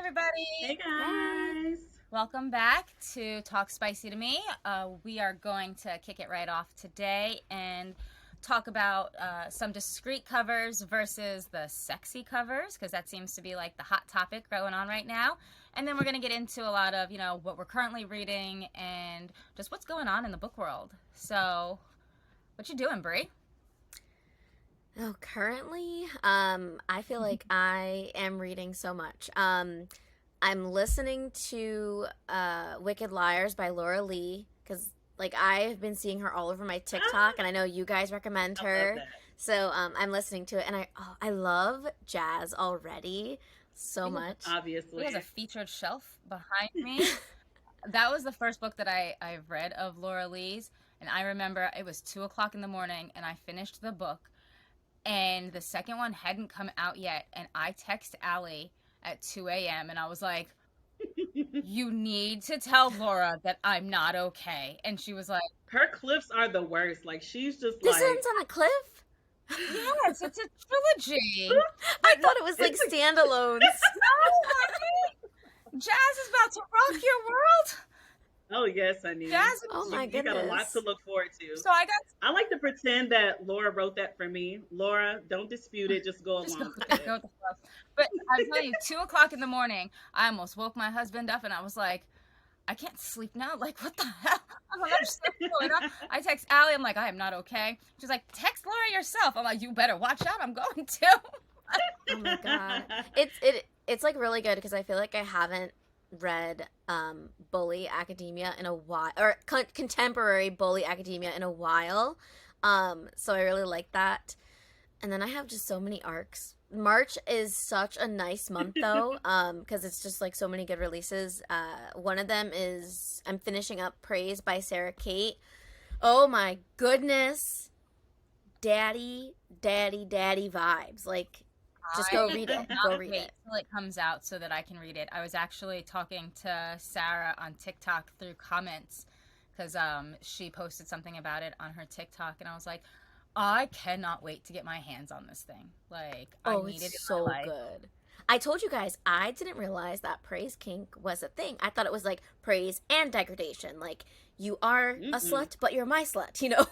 Hey everybody. Hey. guys. Welcome back to Talk Spicy to Me. We are going to kick it right off today and talk about some discreet covers versus the sexy covers, because that seems to be like the hot topic going on right now. And then we're going to get into a lot of, what we're currently reading and just what's going on in the book world. So, what you doing, Brie? Oh, currently, I feel like I am reading so much. I'm listening to Wicked Liars by Laura Lee because, like, I've been seeing her all over my TikTok, and I know you guys recommend I love her. that. So, I'm listening to it, and I love jazz already so much. He has a Obviously. featured shelf behind me. That was the first book that I've read of Laura Lee's, and I remember it was 2 o'clock in the morning, and I finished the book, and the second one hadn't come out yet, and I text Allie at 2 a.m. and I was like, "You need to tell Laura that I'm not okay," and she was like, Her clips are the worst. Like she's just This like ends on a cliff? "Yes, it's a trilogy." I Like, thought it was like it's a standalones. no, honey, Jazz is about to rock your world. Oh yes, honey. Jazz Oh is my You got a lot to goodness. look forward to. so I got I like to pretend that Laura wrote that for me. Laura, don't dispute it, just go just go along with with it, go it. with the flow. But I'm telling you, 2 o'clock in the morning, I almost woke my husband up, and I was like, I can't sleep now. Like, what the hell? I don't understand what's going on. I text Allie. I'm like, I am not okay. She's like, text Laura yourself. I'm like, you better watch out. I'm going to. Oh my god. It's like really good because I feel like I haven't read bully academia in a while or contemporary bully academia in a while. So I really like that. And then I have just so many arcs. March is such a nice month though, because it's just like so many good releases. One of them is I'm finishing up Praise by Sarah Kate. Oh my goodness. Daddy, daddy, daddy vibes. Like, just go I read it. Go cannot read wait it. till it comes out so that I can read it. I was actually talking to Sarah on TikTok through comments because she posted something about it on her TikTok, and I was like, I cannot wait to get my hands on this thing. Like, I Oh, need it's it in so my life. good. I told you guys I didn't realize that praise kink was a thing. I thought it was like praise and degradation. Like you are a Mm-mm. slut, but you're my slut. You know?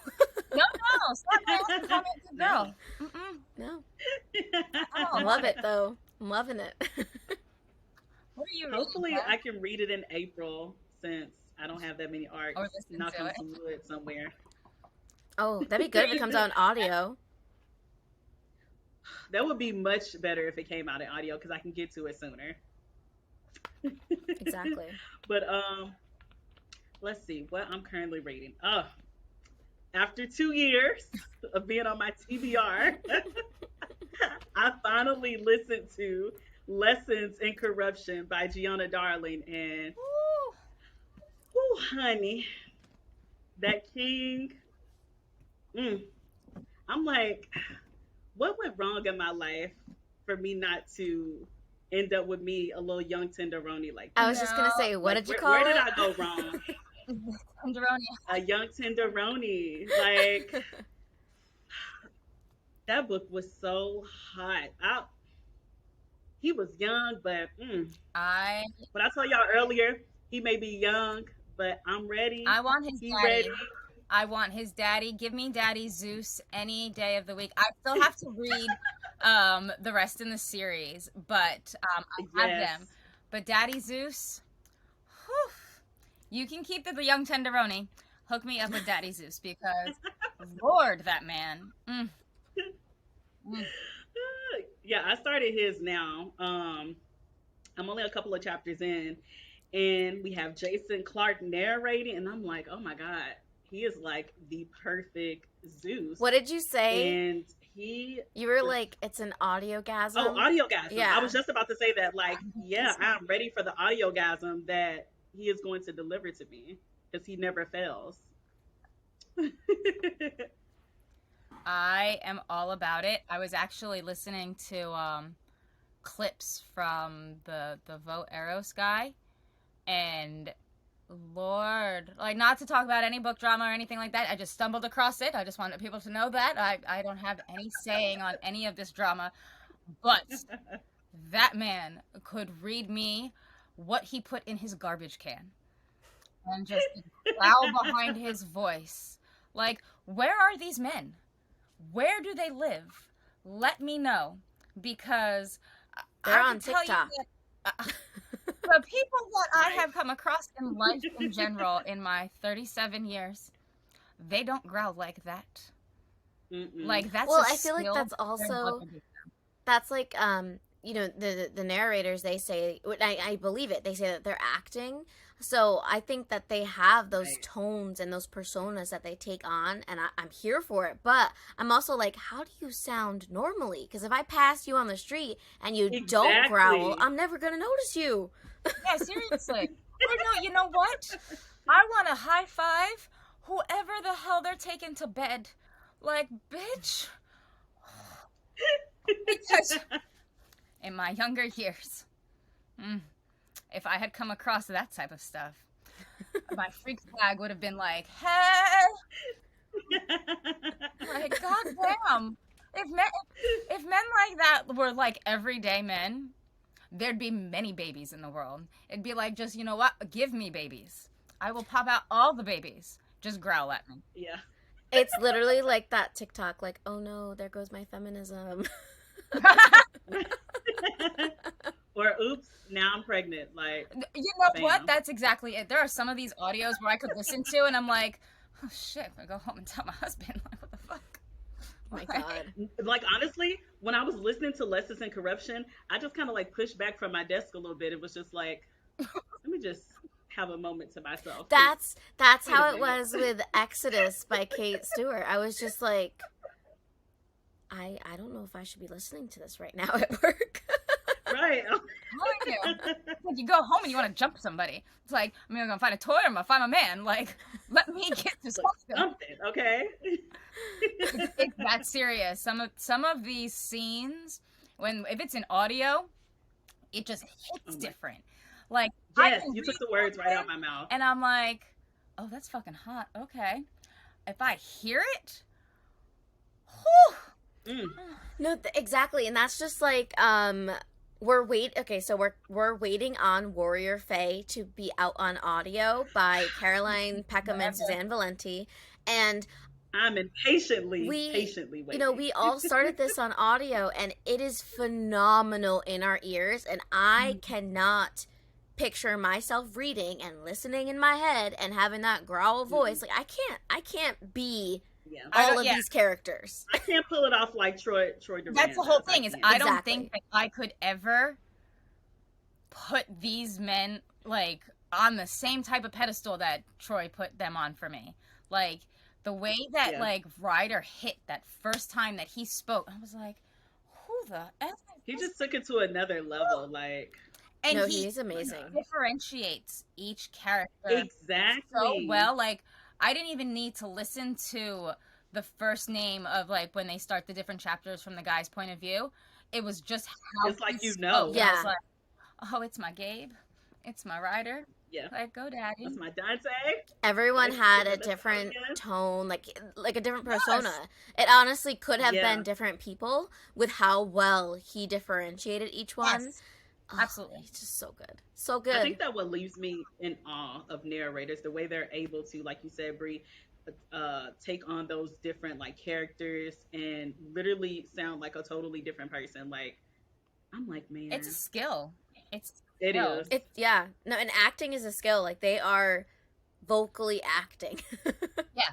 No, no, stop my ass and call me a good No. girl. Mm-mm. No, I Oh, love it though. I'm loving it. what are you reading, Hopefully, Jen? I can read it in April since I don't have that many arcs. Or listen Knock to on it? some wood somewhere. Oh, that'd be good if it comes out in audio. That would be much better if it came out in audio because I can get to it sooner. Exactly. But let's see what I'm currently reading. Oh, after 2 years of being on my TBR, I finally listened to Lessons in Corruption by Gianna Darling, and Woo. oh, honey, that king. Mm, I'm like, what went wrong in my life for me not to end up with me a little young tenderoni like I was that? just gonna No, say, what Like, did you where call did it? I go wrong? Tenderoni. A young tenderoni. Like, that book was so hot. He was young, but I but I told y'all earlier, he may be young, but I'm ready. I want his He daddy. ready. I want his daddy. Give me Daddy Zeus any day of the week. I still have to read the rest in the series, but I have Yes. them. But Daddy Zeus, whew, you can keep the young tenderoni. Hook me up with Daddy Zeus because Lord, that man. Mm. Yeah, I started his now. I'm only a couple of chapters in, and we have Jason Clark narrating, and I'm like, oh my god, he is like the perfect Zeus, What did you say? and he You were was. like, it's an Oh, audiogasm? audiogasm. I was Yeah. just about to say that. Like, yeah, I'm ready for the audiogasm that he is going to deliver to me because he never fails. I am all about it. I was actually listening to clips from the Vote Eros guy, and Lord, like, not to talk about any book drama or anything like that. I just stumbled across it. I just wanted people to know that I don't have any saying on any of this drama, but that man could read me what he put in his garbage can and just growl behind his voice. Like, where are these men? Where do they live? Let me know, because They're I on can tell you TikTok. that the people that I have come across in life in general in my 37 years, they don't growl like that. Mm-mm. Like, that's Well, a I feel like skill that's that they're not also gonna do. that's like you know, the narrators, they say, I believe it, they say that they're acting. So I think that they have those Right. tones and those personas that they take on, and I'm here for it. But I'm also like, how do you sound normally? Because if I pass you on the street and you don't growl, Exactly. I'm never gonna notice you. Yeah, seriously. Or no, you know what? I want to high five whoever the hell they're taking to bed. Like, bitch. Because in my younger years, mm, if I had come across that type of stuff, my freak flag would have been like, hey, like, goddamn. If men like that were like everyday men, there'd be many babies in the world. It'd be like, just, you know what? Give me babies. I will pop out all the babies. Just growl at me. Yeah. It's literally like that TikTok, like, oh no, there goes my feminism. Or oops, now I'm pregnant. Like, You know what? bam. That's exactly it. There are some of these audios where I could listen to and I'm like, oh shit, I'm gonna go home and tell my husband. Like, what the fuck? Oh my Like, god. Like honestly, when I was listening to Lessons in Corruption, I just kind of like pushed back from my desk a little bit. It was just like, let me just have a moment to myself. Cause That's wait a how it minute. was with Exodus by Kate Stewart. I was just like, I don't know if I should be listening to this right now at work. Right. I'm telling you. Like, you go home and you want to jump somebody. It's like, I'm either gonna find a toy or I'm gonna find a man. Like, let me get this Like something. something, okay? It's that serious. Some of these scenes, when if it's in audio, it just Oh hits my. different. Like, I Yes, can you took read the words right something out my mouth. and I'm like, oh, that's fucking hot. Okay. If I hear it, whew, Mm. No, exactly, and that's just like okay, so we're waiting on Warrior Faye to be out on audio by Caroline Peckham and whatever. Suzanne Valenti, and I'm impatiently, we patiently we waiting. all started this on audio, and it is phenomenal in our ears, and I cannot picture myself reading and listening in my head and having that growl Mm-mm. voice. Like, I can't be Yeah. I all don't. of Yeah, these characters. I can't pull it off like Troy that's Duran the whole does. I thing. Is can't. I don't Exactly. think that I could ever put these men like on the same type of pedestal that Troy put them on for me. Like, the way that Yeah. like Ryder hit that first time that he spoke, I was like, who the f He is this? just took it to another level. Like, And No, he he's amazing. differentiates each character so exactly. well. Like, I didn't even need to listen to the first name of like when they start the different chapters from the guy's point of view. It was just how It's he like, spoke, and I was Yeah. like, oh, it's my Gabe, it's my Ryder. Yeah. Like, go That's daddy. my Dante. Everyone Like, had a let's go different again. tone, like a different persona. Yes, It honestly could have been Yeah. different people with how well he differentiated each one. yes, Oh, absolutely. he's just so good. So I good. think that what leaves me in awe of narrators, the way they're able to, like you said, Brie, take on those different like characters and literally sound like a totally different person. Like, I'm like, It's a man, skill. It's a it skill. is. It's yeah. No, and acting is a skill. Like, they are vocally acting. Yeah,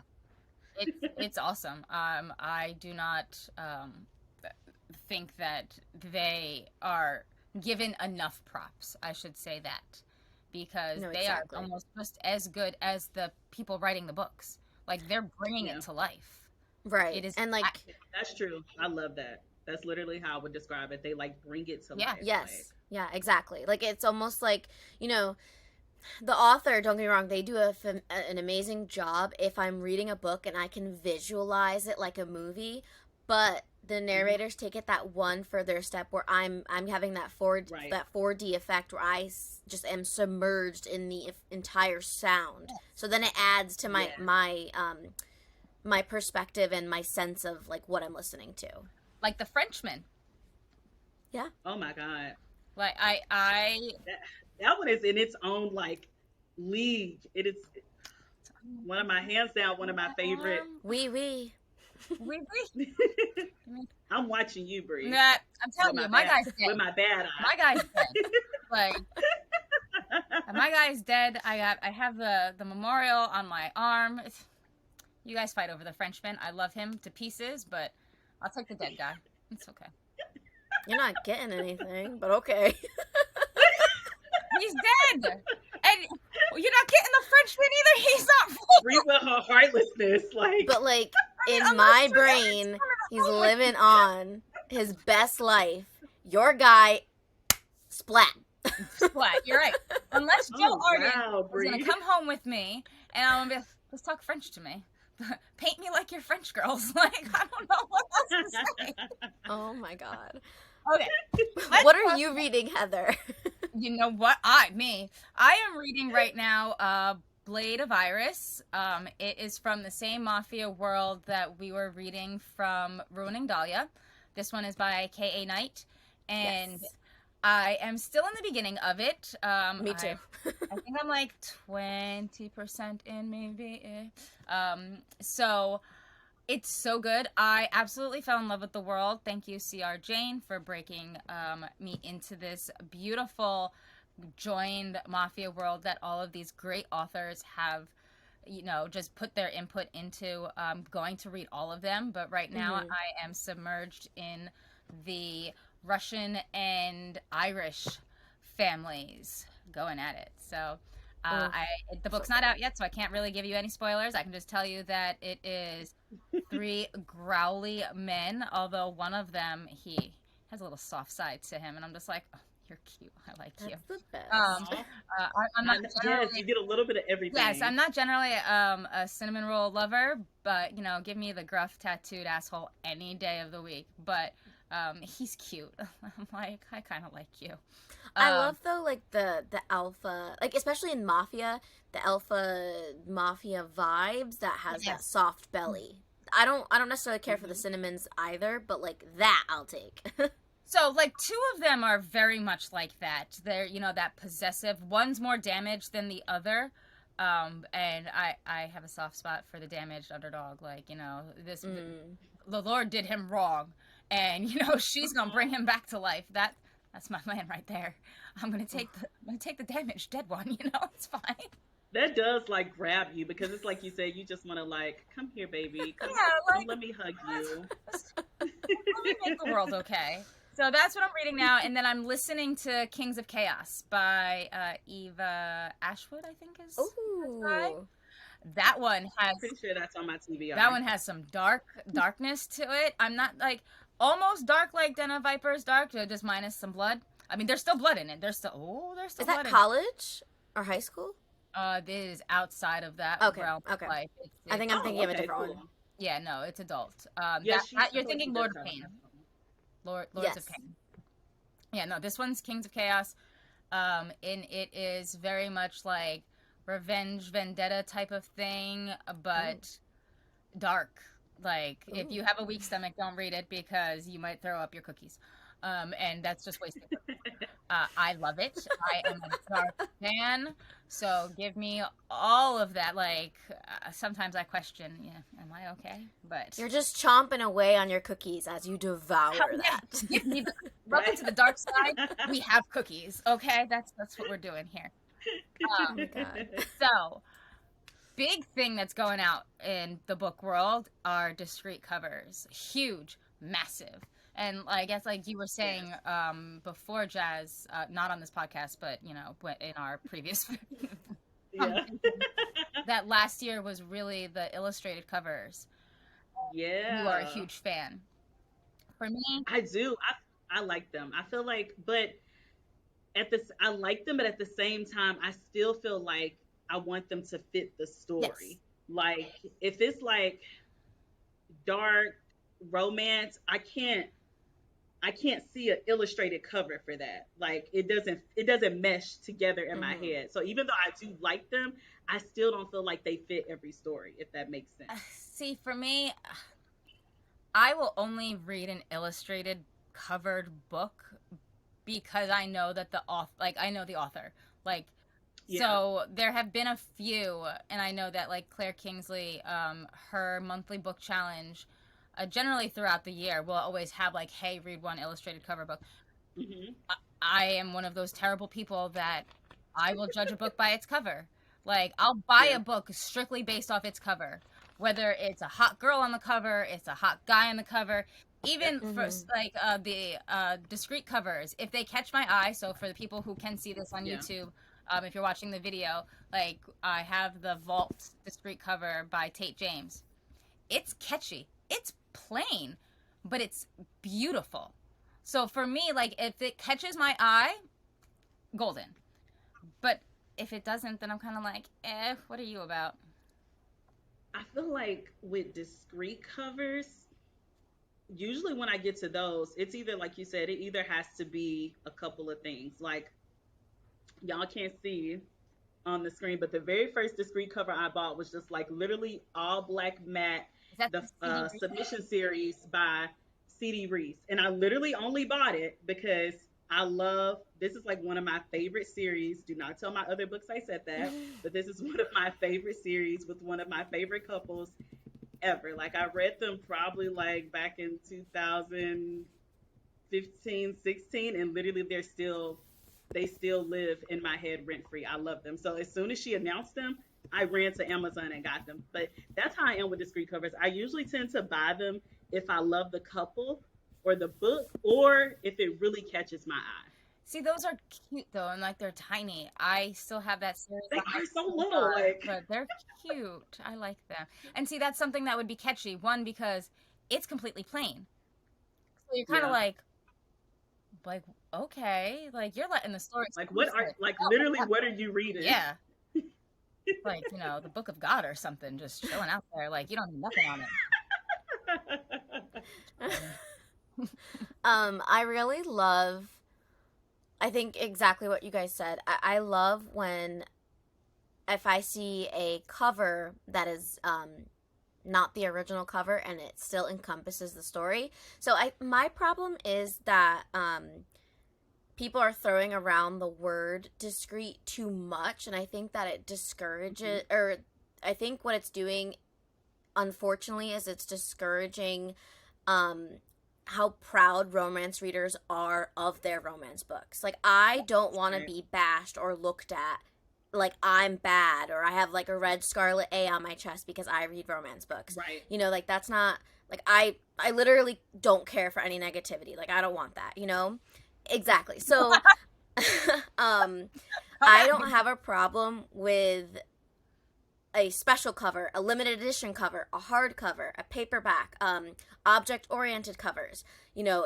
it's awesome. I do not think that they are given enough props. I should say that, because No, they are exactly. almost just as good as the people writing the books. Like, they're bringing Yeah, it to life. Right. It is, And like, that's true. I love that. That's literally how I would describe it. They like bring it to yeah, life. Like, yes. Yeah, exactly. Like, it's almost like, you know, the author, don't get me wrong, they do an amazing job if I'm reading a book and I can visualize it like a movie, but the mhm, narrators take it that one further step where I'm having right. that 4D effect where just am submerged in the entire sound. So then it adds to Yeah. my perspective and my sense of like what I'm listening to. like the Frenchman. Yeah. Oh my god. Like I That, that one is in its own like league. It is one of my hands down one of my favorite. arm. We. We. I'm watching you, Bree, Nah, I'm with telling my you, my bad guy's with dead. my bad My guy's dead. Like my guy's dead. I have the memorial on my arm. You guys fight over the Frenchman. I love him to pieces, but I'll take the dead guy. It's okay. You're not getting anything, but okay. He's dead. And you're not getting the Frenchman either. He's not Bree with her heartlessness, like But like in unless my you're brain, he's home with living on his best life. Your guy, splat. Splat. You're right. Unless Joe oh Arden wow, is Bree. gonna come home with me and I'm gonna be, let's talk French to me. Paint me like your French girls. Like I don't know what else to say. Oh my god. Okay. Let's What are talk- you reading, Heather? You know what? I am reading right now Blade of Iris. It is from the same mafia world that we were reading from Ruining Dahlia. This one is by K.A. Knight, and Yes. I am still in the beginning of it. Me too. I think I'm like 20% in, maybe. So it's so good. I absolutely fell in love with the world. Thank you, C.R. Jane, for breaking me into this beautiful, joined mafia world that all of these great authors have, just put their input into. Going to read all of them, but right now I am submerged in the Russian and Irish families going at it. So the book's not out yet, so I can't really give you any spoilers. I can just tell you that it is 3 growly men, although one of them, he has a little soft side to him, and I'm just like, oh, you're cute. I like you. That's the best. I'm not Yes, generally, you get a little bit of everything. yes, I'm not generally a cinnamon roll lover, but give me the gruff tattooed asshole any day of the week. But he's cute. I'm like, I kind of like you. I love though, like the alpha, like especially in Mafia, the alpha Mafia vibes that has that Yes. soft belly. I don't necessarily care for the cinnamons either, but like that I'll take. So, like, 2 of them are very much like that. They're, that possessive. One's more damaged than the other. And I have a soft spot for the damaged underdog. Like, this, the Lord did him wrong. And, she's going to bring him back to life. That's my man right there. I'm going to take the damaged dead one, it's fine. That does like grab you because it's like you said, you just want to like, come here, baby, come, Yeah, come let me hug you. Let me make the world okay. So that's what I'm reading now, and then I'm listening to Kings of Chaos by Eva Ashwood, I think is. Ooh. That one has. Pretty sure that's on my TBR. That one has some darkness to it. I'm not like almost dark like Den of Vipers dark, just minus some blood. I mean, there's still blood in it. There's still Is blood that in college or high school? This is outside of that Okay, realm. okay. Like, I think I'm thinking of a okay, different cool. one. Yeah, no, it's adult. Yeah, You're thinking Lord of Pain. Lords Yes. of Pain. Yeah, no, this one's Kings of Chaos. And it is very much like revenge vendetta type of thing, but dark. Like, if you have a weak stomach, don't read it because you might throw up your cookies. And that's just wasting. I love it. I am a dark fan, so give me all of that. Like, sometimes I question, am I okay? But You're just chomping away on your cookies as you devour that. give me welcome to the dark side. We have cookies, okay? That's what we're doing here. Oh my god. So, big thing that's going out in the book world are discreet covers. Huge, massive. And I guess like you were saying before, Jazz, not on this podcast, but in our previous Yeah. that last year was really the illustrated covers. Yeah. You are a huge fan. For me, I do. I like them. I feel like, but I like them, but at the same time, I still feel like I want them to fit the story. Yes. Like if it's like dark romance, I can't see an illustrated cover for that. Like it doesn't mesh together in my head. So even though I do like them, I still don't feel like they fit every story, if that makes sense. see, for me, I will only read an illustrated covered book because I know that the author, like I know the author, like Yeah. so there have been a few, and I know that like Claire Kingsley, her monthly book challenge, generally throughout the year will always have like, hey, read one illustrated cover book. Hmm. I am one of those terrible people that I will judge a book by its cover. Like I'll buy Yeah. a book strictly based off its cover, whether it's a hot girl on the cover, it's a hot guy on the cover, even for Mm-hmm. like the discreet covers. If they catch my eye, so for the people who can see this on Yeah. YouTube, if you're watching the video, like I have the Vault discreet cover by Tate James. It's catchy. It's plain, but it's beautiful. So for me, like if it catches my eye, golden. But if it doesn't, then I'm kind of like, what are you about? I feel like with discrete covers, usually when I get to those, it's either like you said, it either has to be a couple of things. Like y'all can't see on the screen, but the very first discrete cover I bought was just like literally all black matte, Is that the the CD Reader? submission series by CD Reese, and I literally only bought it because I love. This is like one of my favorite series. Do not tell my other books I said that, but this is one of my favorite series with one of my favorite couples ever. Like I read them probably like back in 2015, 16, and literally they still live in my head rent free. I love them. So as soon as she announced them, I ran to Amazon and got them. But that's how I am with discrete covers. I usually tend to buy them if I love the couple or the book, or if it really catches my eye. See, those are cute though, and like they're tiny. I still have that series They on my are so little. TBR, Like, but they're cute. I like them. And see, that's something that would be catchy. One, because it's completely plain. So you're kind of yeah. like, okay, like you're letting the story Like speak what for are like itself. literally what are you reading? Yeah, like the Book of God or something, just chilling out there. Like you don't need nothing on it. I really love, I think exactly what you guys said. I love when, if I see a cover that is not the original cover and it still encompasses the story. So my problem is that people are throwing around the word discreet too much, and I think that it Mhm. discourages, or I think what it's doing, unfortunately, is it's discouraging um how proud romance readers are of their romance books. Like I don't want to Right. be bashed or looked at like I'm bad, or I have like a red scarlet A on my chest because I read romance books. Right. Like that's not, like I literally don't care for any negativity. Like I don't want that. Exactly. So um Come I at don't me. have a problem with a special cover, a limited edition cover, a hardcover, a paperback, object oriented covers,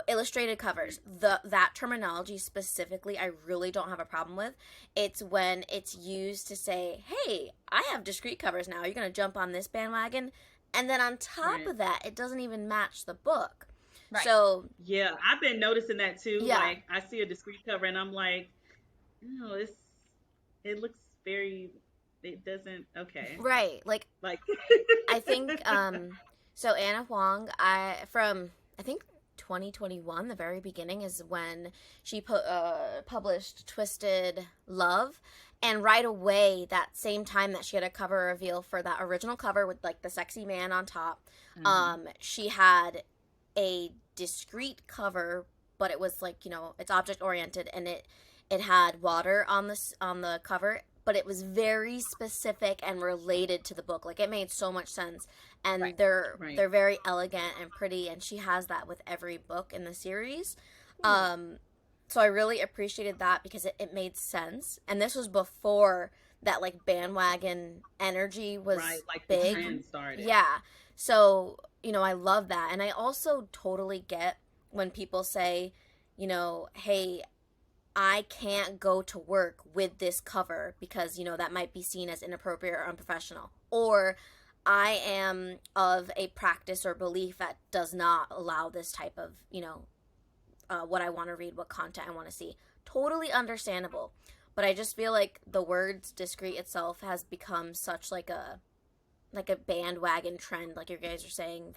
illustrated covers. That terminology specifically, I really don't have a problem with. It's when it's used to say, "Hey, I have discrete covers now. You're gonna jump on this bandwagon," and then on top Right. of that, it doesn't even match the book. Right. So Yeah, I've been noticing that too. yeah, Like I see a discrete cover and I'm like, no, it looks very it doesn't okay. right. Like Like I think so Anna Huang, I think 2021, the very beginning is when she published Twisted Love, and right away that same time that she had a cover reveal for that original cover with like the sexy man on top, Hmm. she had a discreet cover, but it was like, it's object oriented, and it had water on the cover, but it was very specific and related to the book. Like it made so much sense, Right. and they're right. they're very elegant and pretty, and she has that with every book in the series. Cool. Um, so I really appreciated that because it made sense, and this was before that like bandwagon energy Right. was Like the big. Hmm. trend started. Yeah. So, I love that. And I also totally get when people say, hey, I can't go to work with this cover because, that might be seen as inappropriate or unprofessional. Or I am of a practice or belief that does not allow this type of, what I want to read, what content I want to see. Totally understandable. But I just feel like the words discreet itself has become such like a bandwagon trend, like you guys are saying,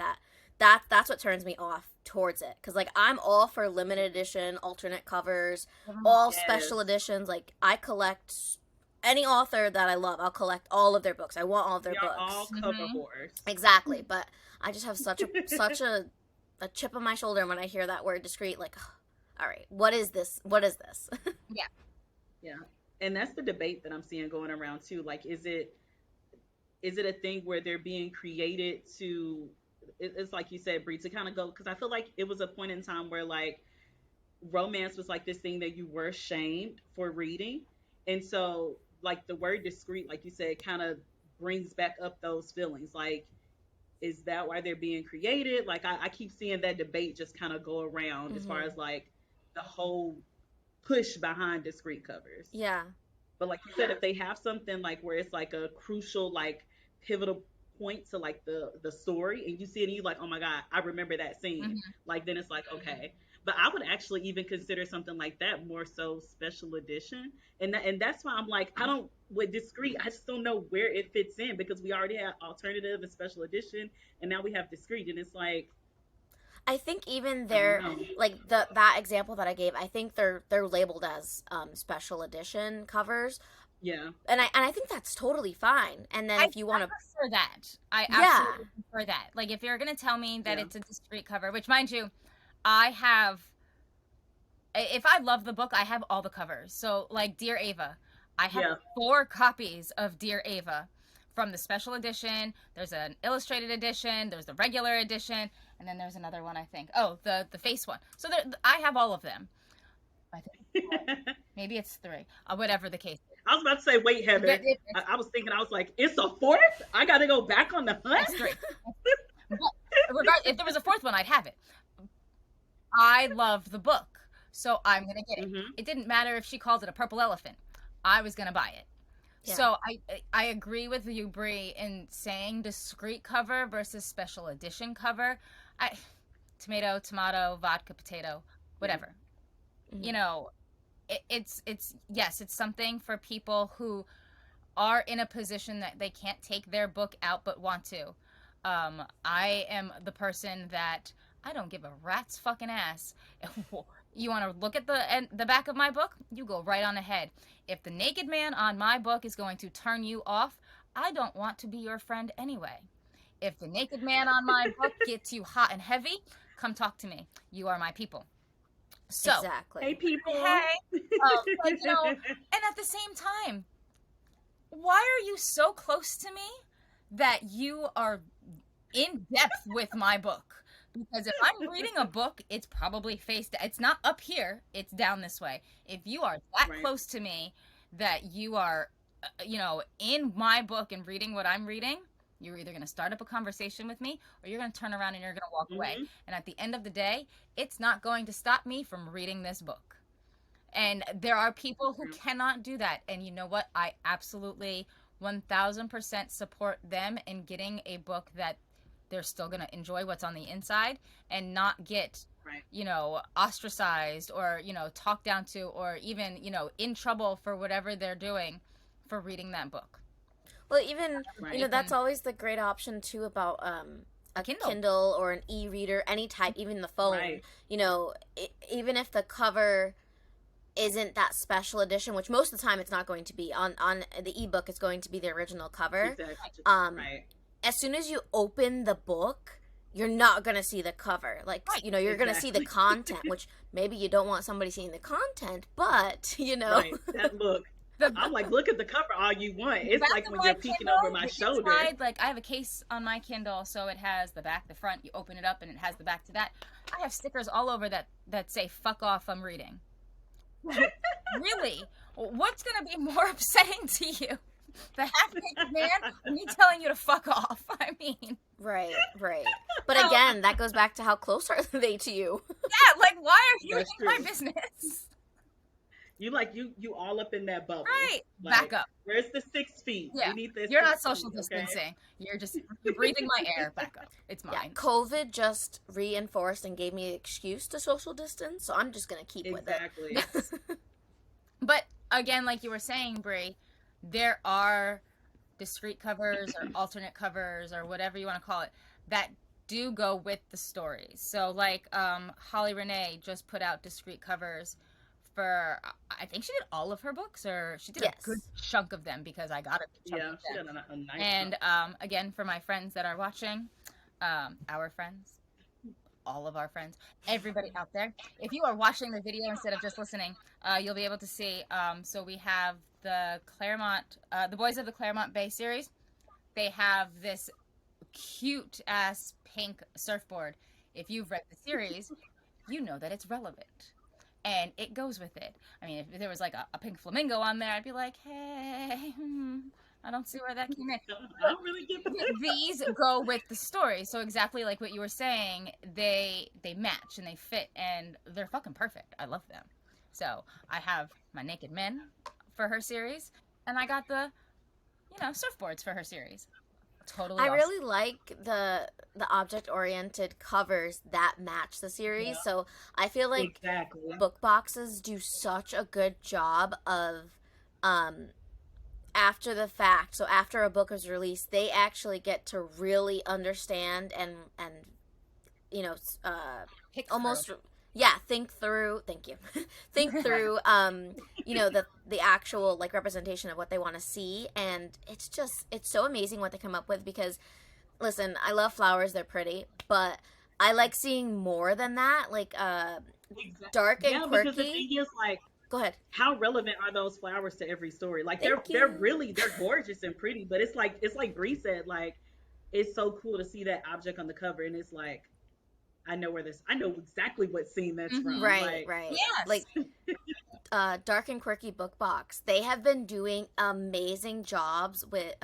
that's what turns me off towards it, because like I'm all for limited edition, alternate covers, all Yes. special editions. Like I collect any author that I love, I'll collect all of their books. I want all of their We are all books. cover Mm-hmm. whores. Exactly, but I just have such a chip on my shoulder when I hear that word discreet. Like, all right, what is this? What is this? Yeah. Yeah. And that's the debate that I'm seeing going around too. Like, is it a thing where they're being created to it's like you said, Bree, to kind of go, because I feel like it was a point in time where like romance was like this thing that you were shamed for reading. And so like the word discreet, like you said, kind of brings back up those feelings. Like, is that why they're being created? Like I keep seeing that debate just kind of go around as far Hmm. as like the whole push behind discreet covers. Yeah. But like you said, if they have something like where it's like a crucial, like pivotal point to like the story, and you see it and you like, oh my god, I remember that scene. Mm-hmm. Like then it's like okay. But I would actually even consider something like that more so special edition, and that's why I'm like I don't with discreet. I just don't know where it fits in because we already have alternative and special edition, and now we have discreet, and it's like I think even I don't they're know. like that example that I gave. I think they're labeled as special edition covers, Yeah, and I think that's totally fine. And then if you I want to, prefer that. I yeah, absolutely prefer that. Like, if you're gonna tell me that yeah, it's a discrete cover, which, mind you, I have. If I love the book, I have all the covers. So, like Dear Ava, I have yeah. 4 copies of Dear Ava from the special edition. There's an illustrated edition. There's the regular edition, and then there's another one. I think. Oh, the face one. So I have all of them. I think maybe it's 3. Whatever the case. I was about to say, wait, Heather. I was thinking, I was like, it's a fourth? I got to go back on the hunt? It's 3. But if there was a 4th one, I'd have it. I love the book, so I'm gonna get it. Hmm. It didn't matter if she called it a purple elephant. I was gonna buy it. yeah, So I agree with you, Brie, in saying discrete cover versus special edition cover. I tomato, tomato, vodka, potato, Yeah. whatever. hmm You know, it's yes, it's something for people who are in a position that they can't take their book out but want to. I am the person that I don't give a rat's fucking ass. You want to look at the back of my book? You go right on ahead. If the naked man on my book is going to turn you off, I don't want to be your friend anyway. If the naked man on my book gets you hot and heavy, come talk to me. You are my people. So, Hey, exactly. people. hey, but and at the same time, why are you so close to me that you are in depth with my book? Because if I'm reading a book, it's probably it's not up here, it's down this way. If you are that Right. close to me that you are, in my book and reading what I'm reading, you're either going to start up a conversation with me or you're going to turn around and you're going to walk away. Hmm. And at the end of the day, it's not going to stop me from reading this book. And there are people who True. cannot do that. And you know what? I absolutely 1000% support them in getting a book that they're still going to enjoy what's on the inside and not get, Right. ostracized or, talked down to or even, in trouble for whatever they're doing for reading that book. Well, even Right. that's always the great option too about a Kindle. Kindle or an e-reader, any type, even the phone. Right. Even if the cover isn't that special edition, which most of the time it's not going to be on the ebook, it's going to be the original cover. Exactly. Right. As soon as you open the book, you're not going to see the cover. Like, Right. you're going to see the Exactly. content, which maybe you don't want somebody seeing the content, but, Right. That look. I'm like, look at the cover all you want. It's like when you're peeking over my shoulder. Inside, like I have a case on my Kindle, so it has the back, the front. You open it up, and it has the back to that. I have stickers all over that say "fuck off." I'm reading. Really? What's gonna be more upsetting to you? The half-naked man or me telling you to fuck off? I mean, Right. But again, that goes back to how close are they to you? yeah, like why are you That's in my true. business? You all up in that bubble. Right. Like, Back up. Where's the 6 feet? Yeah. We need this. You're 6 not social feet, okay? distancing. You're breathing my air. Back up. It's Yeah, mine. COVID just reinforced and gave me an excuse to social distance, so I'm just going to keep Exactly. with it. But again, like you were saying, Brie, there are discrete covers or alternate covers or whatever you want to call it that do go with the stories. So like Holly Renee just put out discreet covers for, I think she did all of her books, or she did a good Yes. chunk of them, because I got a good chunk Yeah, of she them. did a nice And job. again, for my friends that are watching, our friends, all of our friends, everybody out there, if you are watching the video instead of just listening, you'll be able to see. So we have the Claremont, the Boys of the Claremont Bay series. They have this cute ass pink surfboard. If you've read the series, you know that it's relevant. And it goes with it. I mean, if there was like a pink flamingo on there, I'd be like, hey, I don't see where that came in. I don't really get that. These go with the story. So exactly like what you were saying, they match and they fit, and they're fucking perfect. I love them. So I have my Naked Men for her series, and I got the, surfboards for her series. Totally I awesome. really like the object oriented covers that match the series. Yeah, So I feel like exactly. book boxes do such a good job of um after the fact. So after a book is released, they actually get to really understand and you know Pick almost through. yeah, think through, thank you. Think through the actual like representation of what they want to see, and it's so amazing what they come up with because listen, I love flowers, they're pretty, but I like seeing more than that, like Exactly. dark and Yeah, because the quirky. thing is, like, Go ahead. how relevant are those flowers to every story? Like, Thank you. they're gorgeous and pretty, but it's like Bree said, like, it's so cool to see that object on the cover, and it's like, I know exactly what scene that's Mm-hmm. from. Right, Like, right. Yes. Like dark and quirky book box. They have been doing amazing job with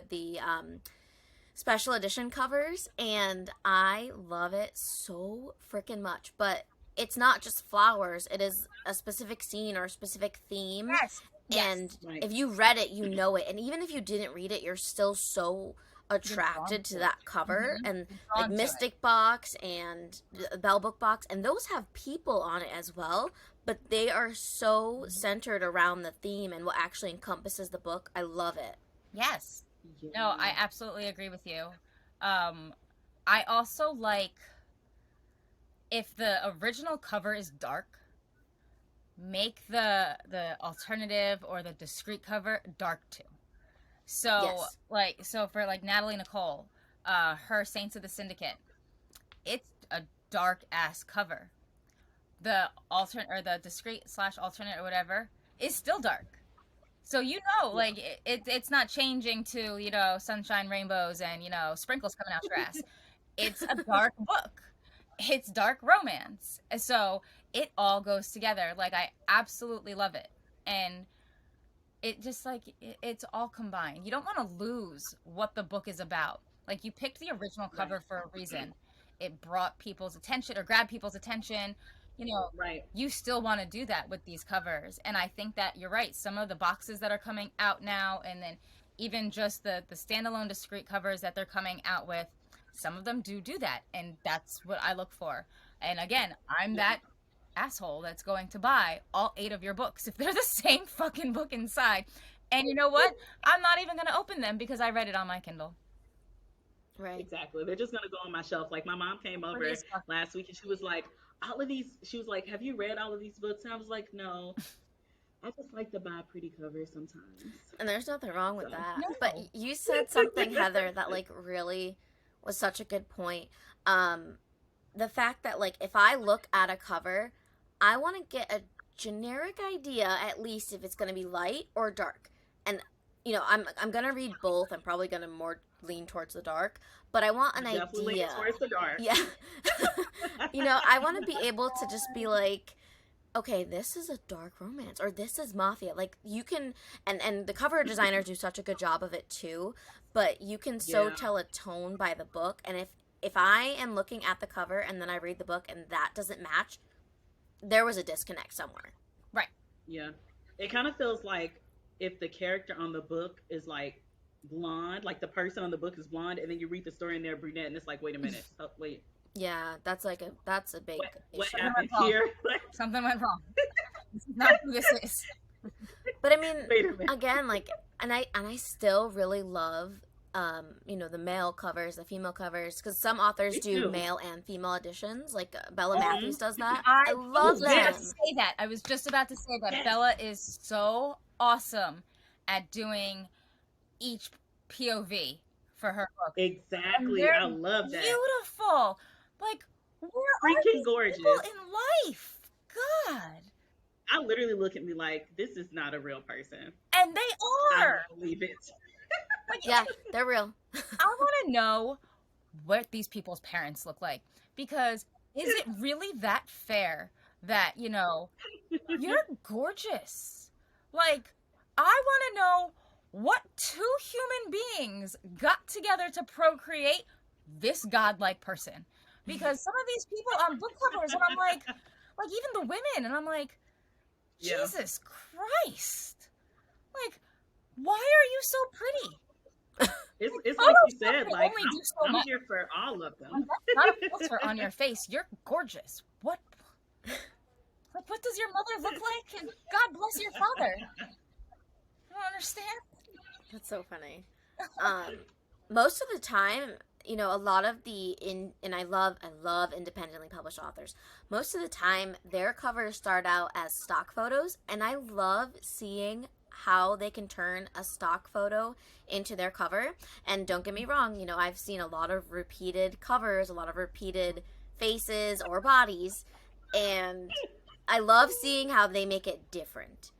the special edition covers, and I love it so freaking much. But it's not just flowers, it is a specific scene or a specific theme. Yes. Yes. And right, if you read it, you know it. And even if you didn't read it, you're still so You're drawn attracted to to it. that cover. Mm-hmm. And You're like drawn to it. Mystic Box and Bell Book Box, and those have people on it as well. But they are so centered around the theme and what actually encompasses the book. I love it. Yes. No, yeah, I absolutely agree with you. Um, I also like, if the original cover is dark, make the alternative or the discreet cover dark too. So Yes. so for like Natalie Nicole, her Saints of the Syndicate, it's a dark ass cover. The alternate or the discreet slash alternate or whatever is still dark. So yeah, like it's not changing to sunshine, rainbows, and sprinkles coming out your ass. It's a dark book. It's dark romance. So it all goes together. Like, I absolutely love it, and it just like it's all combined. You don't want to lose what the book is about. Like, you picked the original right, cover for a reason. It brought people's attention or grabbed people's attention. You know, right. you still want to do that with these covers. And I think that you're right. Some of the boxes that are coming out now, and then even just the standalone discrete covers that they're coming out with, some of them do that, and that's what I look for. And again, I'm Yeah. that asshole that's going to buy all 8 of your books if they're the same fucking book inside. And you know what? I'm not even going to open them because I read it on my Kindle. Right. Exactly. They're just gonna go on my shelf. Like, my mom came Pretty over as fuck. last week and she was like, all of these. She was like, "Have you read all of these books?" And I was like, "No, I just like to buy pretty covers sometimes." And there's nothing wrong with So, that. But No. you said something, Heather, that like really was such a good point. Um, the fact that like if I look at a cover, I want to get a generic idea at least if it's going to be light or dark. And I'm going to read both. I'm probably going to more lean towards the dark, but I want an I'm definitely leaning idea. towards the dark. Yeah. I want to be able to just be like, okay, this is a dark romance or this is mafia. Like you can and the cover designers do such a good job of it too, but you can so Yeah, tell a tone by the book, and if I am looking at the cover and then I read the book and that doesn't match, there was a disconnect somewhere. Right. yeah. It kind of feels like if the character on the book is like blonde, like the person on the book is blonde, and then you read the story and they're brunette, and it's like, wait a minute, oh, wait, Yeah, that's a big what issue. Something went happened wrong. here? Like, Something went wrong. This is not who this is. But I mean, wait a minute. again, like and I still really love the male covers, the female covers, because some authors Me do too. male and female editions, like Bella Matthews Hmm. does that. I I love was just about to Yes. them. say that. I was just about to say that Yes. Bella is so awesome at doing each POV for her book. And Exactly. they're I love that. beautiful. Like, where are Freaking these gorgeous. people in life? God. I literally look at me like this is not a real person. And they I are. don't believe it. Like, Yeah, they're real. I want to know what these people's parents look like. Because is it really that fair that, you're gorgeous? Like, I want to know what two human beings got together to procreate this godlike person. Because some of these people on book covers, and I'm like even the women, and I'm like, Yeah. Jesus Christ. Like, why are you so pretty? It's like you Photoshop said, can like only do so I'm much. here for all of them. That's not a filter on your face. You're gorgeous. What? Like, what does your mother look like? And God bless your father. I don't understand. That's so funny. Most of the time, a lot of and I love independently published authors. Most of the time, their covers start out as stock photos, and I love seeing how they can turn a stock photo into their cover. And don't get me wrong, I've seen a lot of repeated covers, a lot of repeated faces or bodies, and I love seeing how they make it different.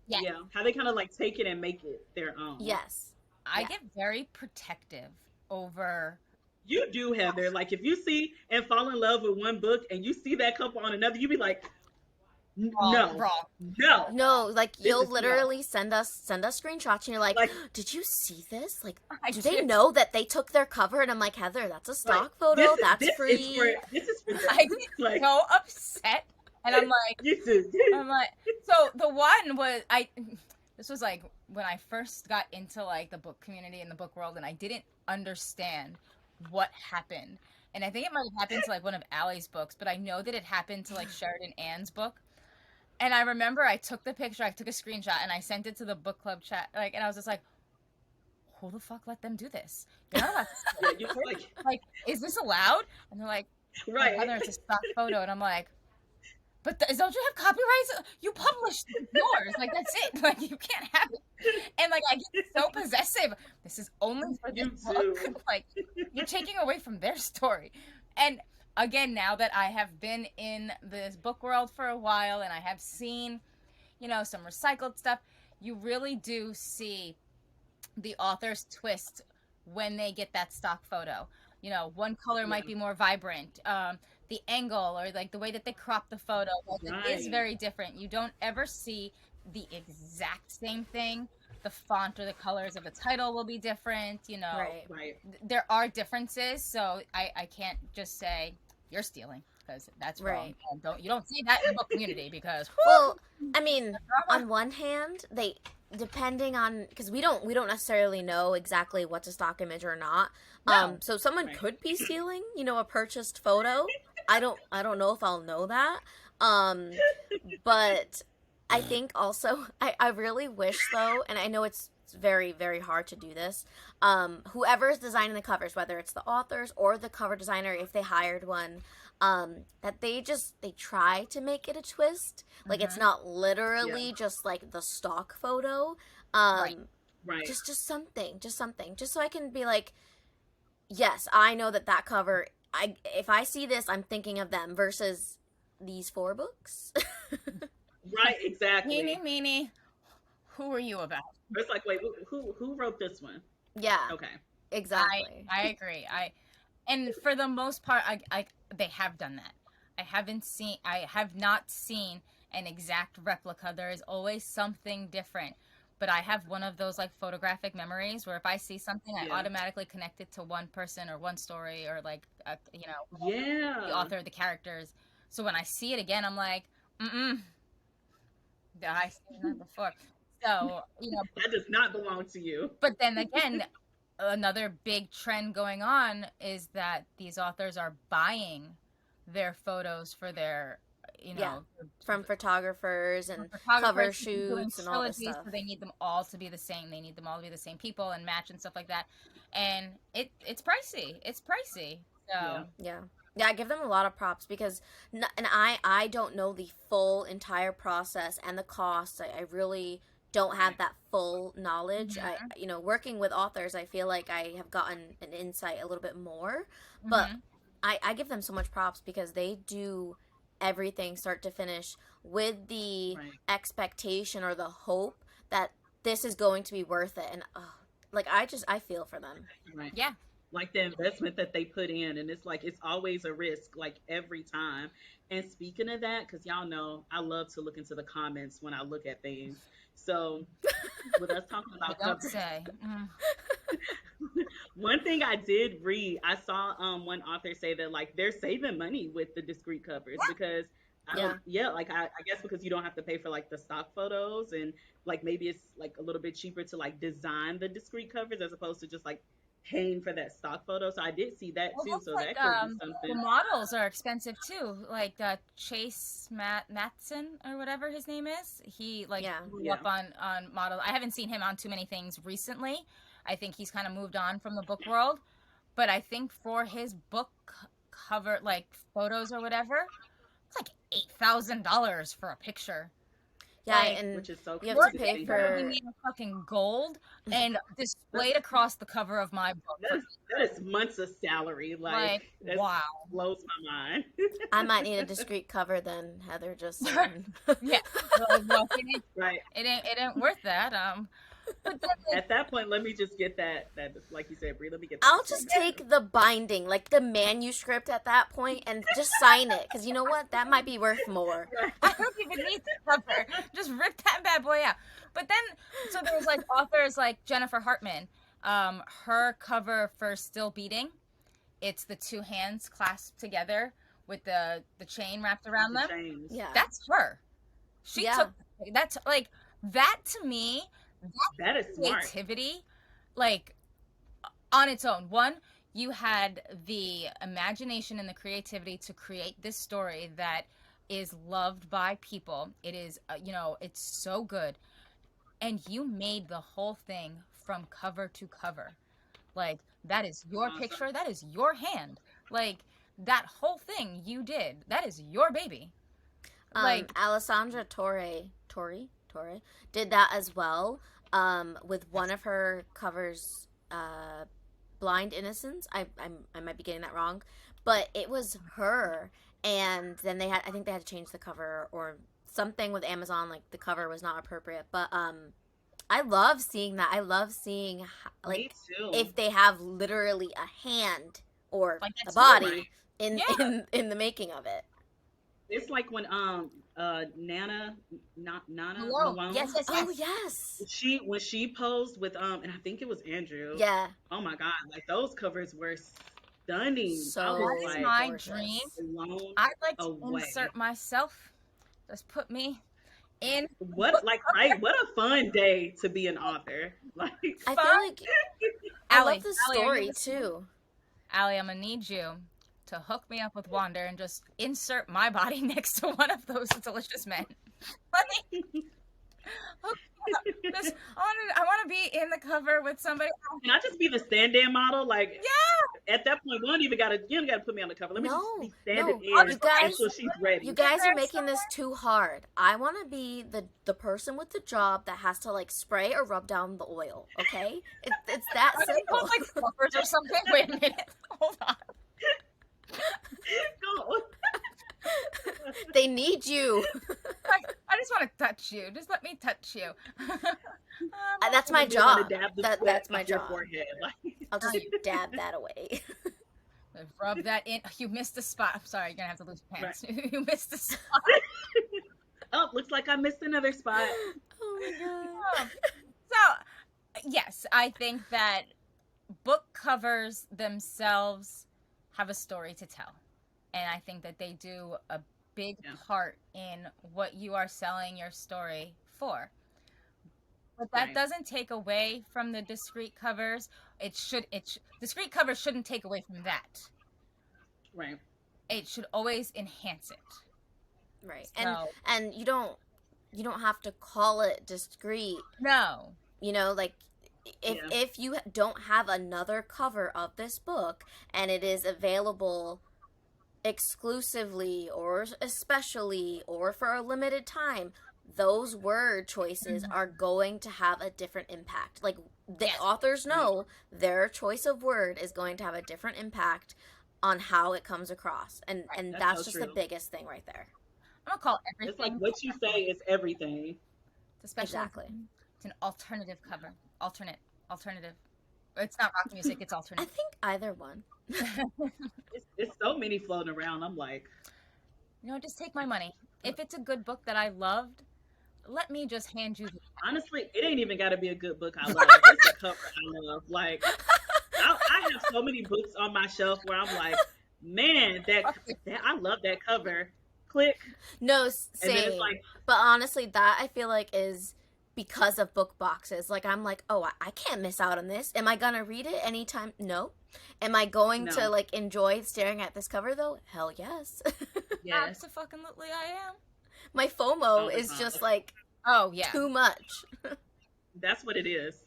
Yeah. Yeah. How they kind of like take it and make it their own. Yes. I Yeah. get very protective over. You do, Heather. Like if you see and fall in love with one book and you see that couple on another, you be like, no, Wrong. no. No, like This you'll is literally send us screenshots, and you're like, like "Did you see this? Like, I do they did. know that they took their cover?" And I'm like, "Heather, that's a like stock photo. That's this free." is for this is for I them. get Like so upset, and I'm like, you do. so the one was this was like when I first got into like the book community and the book world, and I didn't understand what happened. And I think it might have happened to like one of Allie's books, but I know that it happened to like Sheridan Ann's book. And I remember I took the picture, I took a screenshot, and I sent it to the book club chat, and I was just like, who the fuck let them do this? You're not allowed to Yeah, you're like, is this allowed? And they're like, right. Heather, it's a stock photo. And I'm like, but don't you have copyrights? You published yours. Like, that's it. Like, you can't have it. And, like, I get so possessive. This is only for this You book. too. Like, you're taking away from their story. And, again, now that I have been in this book world for a while and I have seen, some recycled stuff, you really do see the author's twist when they get that stock photo. One color might be more vibrant. The angle or like the way that they crop the photo, like, it is Right. very different. You don't ever see the exact same thing. The font or the colors of the title will be different. Right. Right. There are differences, so I can't just say you're stealing because that's wrong. Right. And you don't say that in the book community because Well, I mean, on one hand, depending on, because we don't necessarily know exactly what's a stock image or not. No. So someone Right. could be stealing, a purchased photo. I don't know if I'll know that. But I think also I really wish though, and I know it's very, very hard to do this. Whoever's designing the covers, whether it's the authors or the cover designer, if they hired one, that they try to make it a twist. Like it's not literally just like the stock photo. Right. Right. Just something, just so I can be like, yes, I know that cover. If I see this, I'm thinking of them versus these 4 books. Right. Exactly. Meanie, who are you about? It's like, wait, who wrote this one? Yeah, Okay. exactly. I agree. And for the most part, they have done that. I have not seen an exact replica. There is always something different. But I have one of those like photographic memories where if I see something, I automatically connect it to one person or one story or like, Yeah. the author, the characters. So when I see it again, I'm like, I've seen that before. So, That does not belong to you. but then again, another big trend going on is that these authors are buying their photos for their you Yeah. know, From photographers for and cover photographers doing shoots and all this trilogies, stuff. so they need them all to be the same. They need them all to be the same people and match and stuff like that. And it's pricey. It's pricey. Yeah. So Yeah. Yeah, I give them a lot of props because, and I don't know the full entire process and the costs. I really don't have Right. that full knowledge. mhm, Working with authors, I feel like I have gotten an insight a little bit more, but mhm. I give them so much props because they do everything start to finish with the Right. expectation or the hope that this is going to be worth it. And like I feel for them. Right. Yeah. Like the investment that they put in, and it's like it's always a risk, like every time. And speaking of that, because y'all know I love to look into the comments when I look at things. So with us talking You about don't covers, say. Mm. one thing I did read, I saw one author say that like they're saving money with the discrete covers because I Yeah. don't, yeah, like I guess because you don't have to pay for like the stock photos, and like maybe it's like a little bit cheaper to like design the discrete covers as opposed to just like paying for that stock photo. So I did see that Well, too. looks So like that could be the something. models are expensive too. Like Chase Matson or whatever his name is. He like Yeah. blew Yeah. up on models. I haven't seen him on too many things recently. I think he's kind of moved on from the book world. But I think for his book cover, like photos or whatever, it's like $8,000 for a picture. Yeah, Like and Which is so you have to your crazy pay to face better me. be for. made of fucking gold and displayed across the cover of my book. That is that is months of salary. Like Like, that wow. blows my mind. I might need a discreet cover then, Heather. Just saying. Yeah. Well, Right. it ain't worth that. But then like At that point, let me just get that like you said, Brie. Let me get that I'll discreet just cover. take the binding, like the manuscript at that point, and just sign it. Because you know what? That might be worth more. I don't even need the cover. Just rip that bad boy out. But then, so there's like authors like Jennifer Hartman. Her cover for Still Beating, it's the two hands clasped together with the chain wrapped With around the them. chains. Yeah. That's her. She Yeah. took that's like that to me. That is smart. Creativity, like on its own. One, you had the imagination and the creativity to create this story that is loved by people. It is, it's so good. And you made the whole thing from cover to cover. Like, that is your Awesome. picture, that is your hand. Like, that whole thing you did, that is your baby. Like, Alessandra Torre did that as well. With one of her covers, Blind Innocence. I might be getting that wrong, but it was her. And then I think they had to change the cover or something with Amazon. Like the cover was not appropriate, but I love seeing that. I love seeing Me like too. if they have literally a hand or like a that's body you. Right. in Yeah. in the making of it. It's like when Nana not Nana Malone. Yes, Malone. yes, yes. Oh yes, When she posed with and I think it was Andrew. yeah, Oh my god, like those covers were stunning. I was That is so like my gorgeous. dream. blown I'd like to away. insert myself. Just put me in What like right? What a fun day to be an author. Like I fun. feel like I love Allie, the Allie, are you story listening? too. Allie, I'm gonna need you to hook me up with Wander and just insert my body next to one of those delicious men. Like, hook me up. Just, I want to be in the cover with somebody. can I just be the stand-in model? Like Yeah, at that point, one even gotta you don't gotta put me on the cover. Let me just No, be standing no, I'll in you just put my guys, until she's you ready. guys are there making this somewhere. too hard. I want to be the person with the job that has to like spray or rub down the oil. Okay, it's that Are they called simple. like fluffers or something? Wait a minute. Hold on. Go. They need you. I just want to touch you. Just let me touch you. That's my You just want to job. dab the sweat That's my off your job. forehead. Like I'll just dab that away. Rub that in. You missed a spot. I'm sorry. You're gonna have to lose your right. pants. You missed a spot. Oh, looks like I missed another spot. Oh my god. So, yes, I think that book covers themselves have a story to tell. And I think that they do a big Yeah. part in what you are selling your story for. But that Right. doesn't take away from the discrete covers. Discrete covers shouldn't take away from that. Right. It should always enhance it. Right. So And you don't have to call it discreet. no. You know, like Yeah. if you don't have another cover of this book and it is available exclusively or especially or for a limited time, those word choices Mhm. are going to have a different impact. Like the Yes. authors Right. know their choice of word is going to have a different impact on how it comes across. Right. And That's that's so just the true. biggest thing right there. I'm gonna call It's like everything. what you say is everything. It's a special Exactly. edition. It's an alternative cover. Alternative. It's not rock music. It's I alternate. think either one. It's so many floating around. I'm like, Just take my money. If it's a good book that I loved, let me just hand you the. honestly, it ain't even got to be a good book I love. It's a cover I love. Like, I have so many books on my shelf where I'm like, man, that I love that cover. Click, No, and then it's same. like, But honestly, that I feel like is because of book boxes. Like, I'm like, oh, I can't miss out on this. Am I gonna read it anytime? No. Am I going to no, like enjoy staring at this cover though? Hell yes. yes, Absolutely, I am. My all FOMO the is time. just like Oh yeah. too much. That's what it is.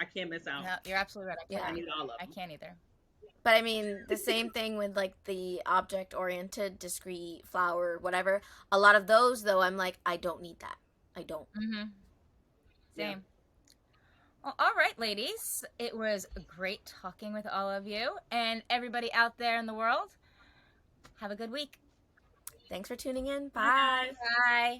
I can't miss out. No, you're absolutely right. I Yeah. I can't need either. all of I them. can't either. But I mean, the same thing with like the object oriented, discrete, flower, whatever. A lot of those though, I'm like, I don't need that. I don't. Mm-hmm. Yeah. Same. Well, all right, ladies. It was great talking with all of you and everybody out there in the world. Have a good week. Thanks for tuning in. Bye, Bye. guys. Bye.